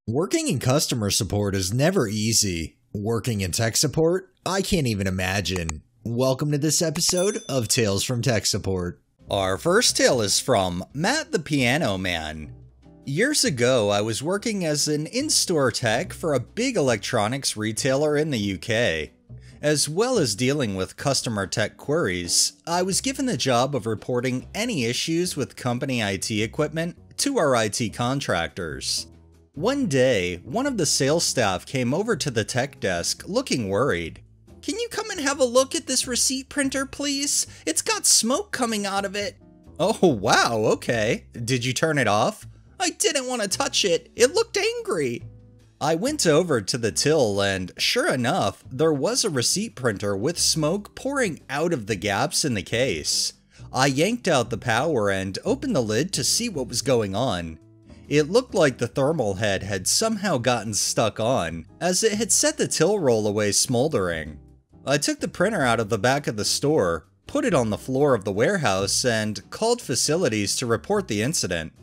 Working in customer support is never easy. Working in tech support? I can't even imagine. Welcome to this episode of Tales from Tech Support. Our first tale is from Matt the Piano Man. Years ago, I was working as an in-store tech for a big electronics retailer in the UK. As well as dealing with customer tech queries, I was given the job of reporting any issues with company IT equipment to our IT contractors. One day, one of the sales staff came over to the tech desk looking worried. "Can you come and have a look at this receipt printer, please? It's got smoke coming out of it." "Oh, wow, okay. Did you turn it off?" "I didn't want to touch it. It looked angry." I went over to the till and, sure enough, there was a receipt printer with smoke pouring out of the gaps in the case. I yanked out the power and opened the lid to see what was going on. It looked like the thermal head had somehow gotten stuck on, as it had set the till roll away smoldering. I took the printer out of the back of the store, put it on the floor of the warehouse, and called facilities to report the incident.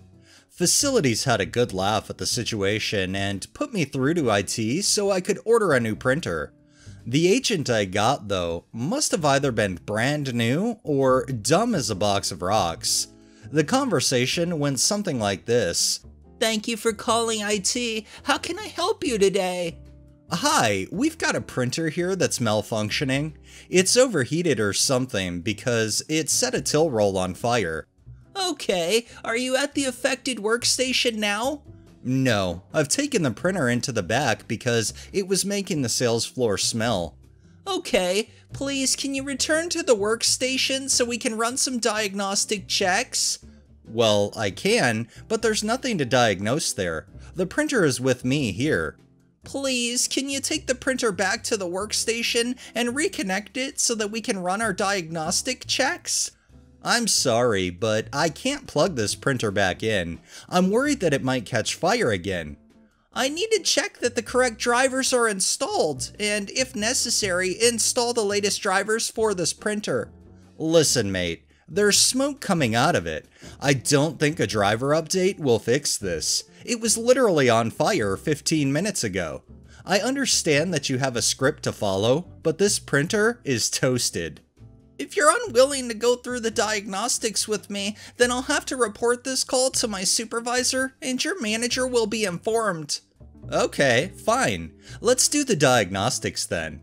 Facilities had a good laugh at the situation and put me through to IT so I could order a new printer. The agent I got, though, must have either been brand new or dumb as a box of rocks. The conversation went something like this. "Thank you for calling IT. How can I help you today?" "Hi, we've got a printer here that's malfunctioning. It's overheated or something because it set a till roll on fire." "Okay, are you at the affected workstation now?" "No, I've taken the printer into the back because it was making the sales floor smell." "Okay, please can you return to the workstation so we can run some diagnostic checks?" "Well, I can, but there's nothing to diagnose there. The printer is with me here." "Please, can you take the printer back to the workstation and reconnect it so that we can run our diagnostic checks?" "I'm sorry, but I can't plug this printer back in. I'm worried that it might catch fire again." "I need to check that the correct drivers are installed, and if necessary, install the latest drivers for this printer." "Listen, mate, there's smoke coming out of it. I don't think a driver update will fix this. It was literally on fire 15 minutes ago. I understand that you have a script to follow, but this printer is toasted." "If you're unwilling to go through the diagnostics with me, then I'll have to report this call to my supervisor, and your manager will be informed." "Okay, fine. Let's do the diagnostics then."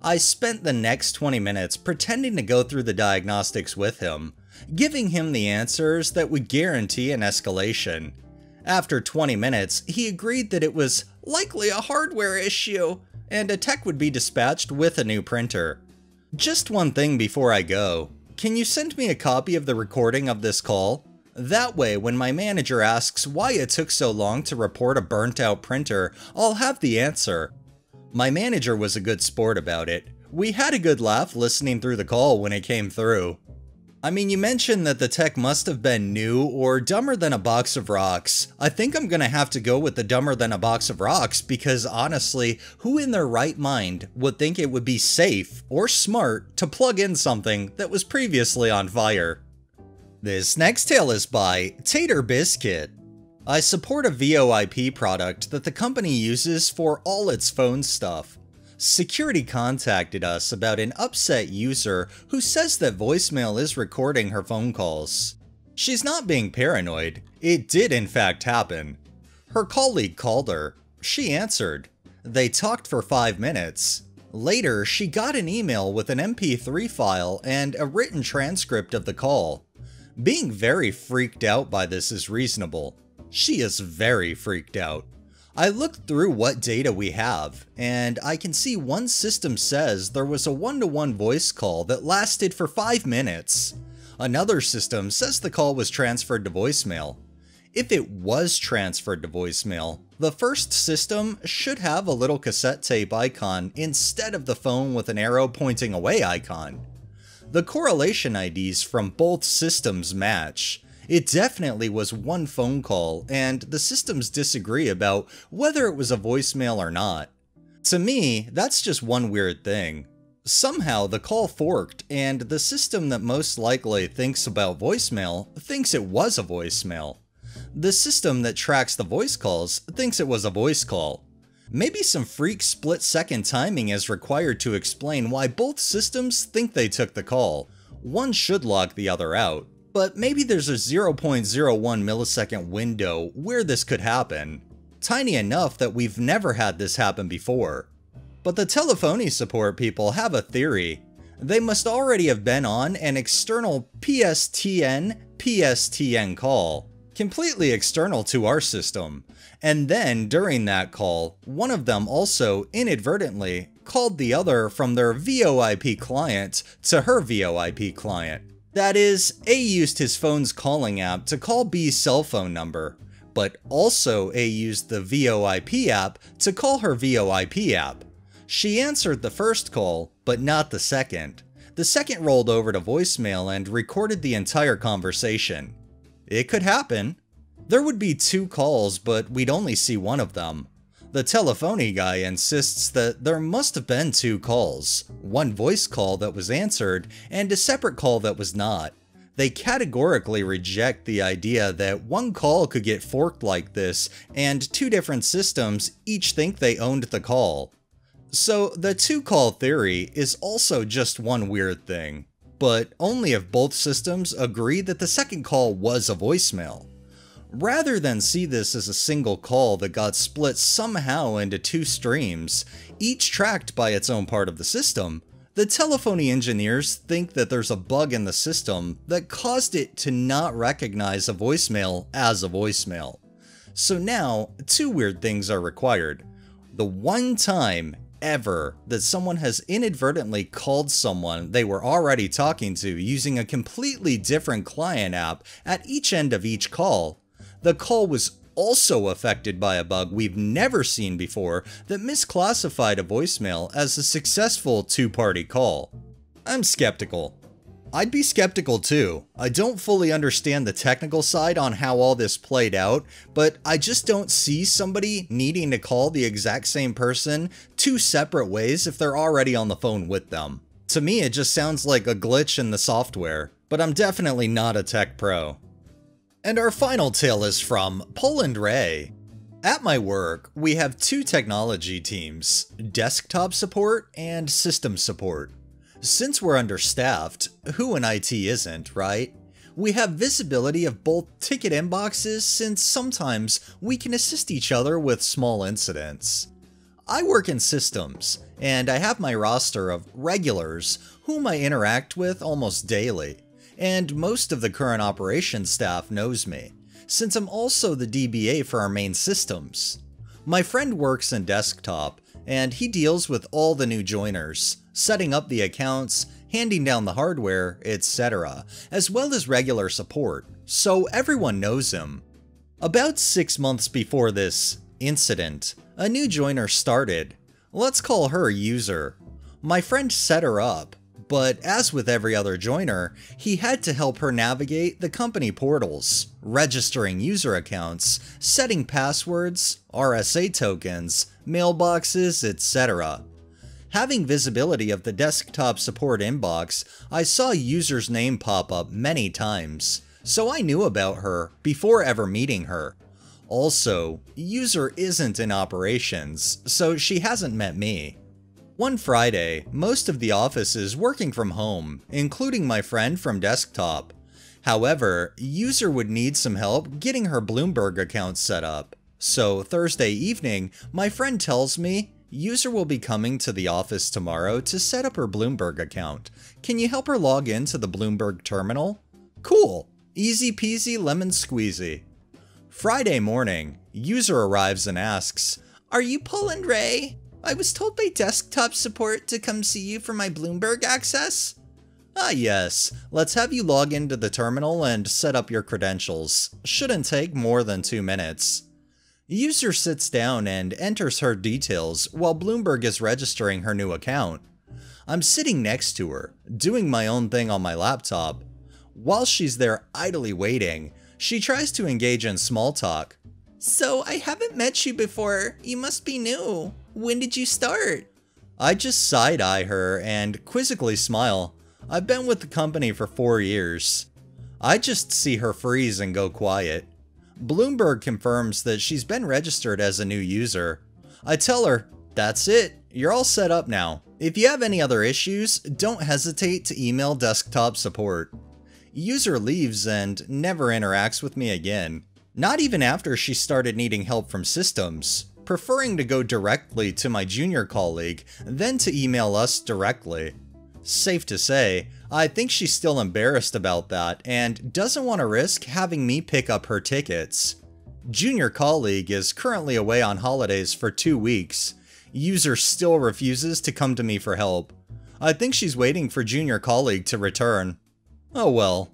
I spent the next 20 minutes pretending to go through the diagnostics with him, giving him the answers that would guarantee an escalation. After 20 minutes, he agreed that it was likely a hardware issue, and a tech would be dispatched with a new printer. Just one thing before I go. Can you send me a copy of the recording of this call? That way, when my manager asks why it took so long to report a burnt-out printer, I'll have the answer. My manager was a good sport about it. We had a good laugh listening through the call when it came through. I mean, you mentioned that the tech must have been new or dumber than a box of rocks. I think I'm gonna have to go with the dumber than a box of rocks because honestly, who in their right mind would think it would be safe or smart to plug in something that was previously on fire? This next tale is by Tater Biscuit. I support a VoIP product that the company uses for all its phone stuff. Security contacted us about an upset user who says that voicemail is recording her phone calls. She's not being paranoid. It did in fact happen. Her colleague called her. She answered. They talked for 5 minutes. Later, she got an email with an MP3 file and a written transcript of the call. Being very freaked out by this is reasonable. She is very freaked out. I looked through what data we have, and I can see one system says there was a one-to-one voice call that lasted for 5 minutes. Another system says the call was transferred to voicemail. If it was transferred to voicemail, the first system should have a little cassette tape icon instead of the phone with an arrow pointing away icon. The correlation IDs from both systems match. It definitely was one phone call, and the systems disagree about whether it was a voicemail or not. To me, that's just one weird thing. Somehow the call forked, and the system that most likely thinks about voicemail thinks it was a voicemail. The system that tracks the voice calls thinks it was a voice call. Maybe some freak split-second timing is required to explain why both systems think they took the call. One should lock the other out, but maybe there's a 0.01 millisecond window where this could happen. Tiny enough that we've never had this happen before. But the telephony support people have a theory. They must already have been on an external PSTN call, completely external to our system. And then, during that call, one of them also inadvertently called the other from their VoIP client to her VoIP client. That is, A used his phone's calling app to call B's cell phone number, but also A used the VoIP app to call her VoIP app. She answered the first call, but not the second. The second rolled over to voicemail and recorded the entire conversation. It could happen. There would be 2 calls, but we'd only see one of them. The telephony guy insists that there must have been 2 calls, one voice call that was answered and a separate call that was not. They categorically reject the idea that one call could get forked like this and 2 different systems each think they owned the call. So the 2-call theory is also just one weird thing, but only if both systems agree that the second call was a voicemail. Rather than see this as a single call that got split somehow into 2 streams, each tracked by its own part of the system, the telephony engineers think that there's a bug in the system that caused it to not recognize a voicemail as a voicemail. So now, 2 weird things are required. The one time ever that someone has inadvertently called someone they were already talking to using a completely different client app at each end of each call. The call was also affected by a bug we've never seen before that misclassified a voicemail as a successful 2-party call. I'm skeptical. I'd be skeptical too. I don't fully understand the technical side on how all this played out, but I just don't see somebody needing to call the exact same person 2 separate ways if they're already on the phone with them. To me, it just sounds like a glitch in the software, but I'm definitely not a tech pro. And our final tale is from Poland Ray. At my work, we have 2 technology teams, desktop support and system support. Since we're understaffed, who in IT isn't, right? We have visibility of both ticket inboxes since sometimes we can assist each other with small incidents. I work in systems, and I have my roster of regulars whom I interact with almost daily. And most of the current operations staff knows me, since I'm also the DBA for our main systems. My friend works in desktop, and he deals with all the new joiners, setting up the accounts, handing down the hardware, etc., as well as regular support, so everyone knows him. About 6 months before this incident, a new joiner started. Let's call her User. My friend set her up, but as with every other joiner, he had to help her navigate the company portals, registering user accounts, setting passwords, RSA tokens, mailboxes, etc. Having visibility of the desktop support inbox, I saw User's name pop up many times, so I knew about her before ever meeting her. Also, User isn't in operations, so she hasn't met me. One Friday, most of the office is working from home, including my friend from desktop. However, User would need some help getting her Bloomberg account set up. So Thursday evening, my friend tells me, User will be coming to the office tomorrow to set up her Bloomberg account. Can you help her log into the Bloomberg terminal? Cool. Easy peasy lemon squeezy. Friday morning, User arrives and asks, "Are you Poland Ray? I was told by desktop support to come see you for my Bloomberg access." "Ah yes, let's have you log into the terminal and set up your credentials. Shouldn't take more than 2 minutes. User sits down and enters her details while Bloomberg is registering her new account. I'm sitting next to her, doing my own thing on my laptop. While she's there idly waiting, she tries to engage in small talk. "So I haven't met you before, you must be new. When did you start?" I just side-eye her and quizzically smile. I've been with the company for 4 years. I just see her freeze and go quiet. Bloomberg confirms that she's been registered as a new user. I tell her, that's it, you're all set up now. If you have any other issues, don't hesitate to email desktop support. User leaves and never interacts with me again. Not even after she started needing help from systems, preferring to go directly to my junior colleague than to email us directly. Safe to say, I think she's still embarrassed about that and doesn't want to risk having me pick up her tickets. Junior colleague is currently away on holidays for 2 weeks. User still refuses to come to me for help. I think she's waiting for junior colleague to return. Oh well.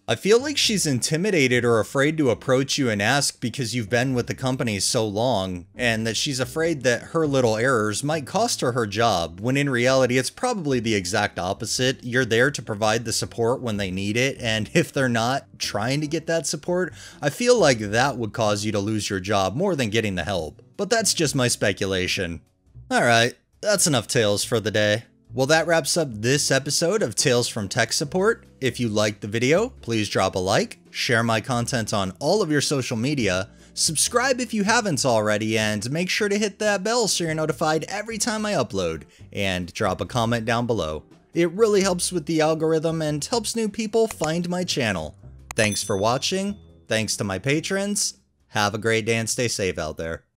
I feel like she's intimidated or afraid to approach you and ask because you've been with the company so long, and that she's afraid that her little errors might cost her her job, when in reality it's probably the exact opposite. You're there to provide the support when they need it, and if they're not trying to get that support, I feel like that would cause you to lose your job more than getting the help. But that's just my speculation. Alright, that's enough tales for the day. Well, that wraps up this episode of Tales from Tech Support. If you liked the video, please drop a like, share my content on all of your social media, subscribe if you haven't already, and make sure to hit that bell so you're notified every time I upload, and drop a comment down below. It really helps with the algorithm and helps new people find my channel. Thanks for watching, thanks to my patrons, have a great day and stay safe out there.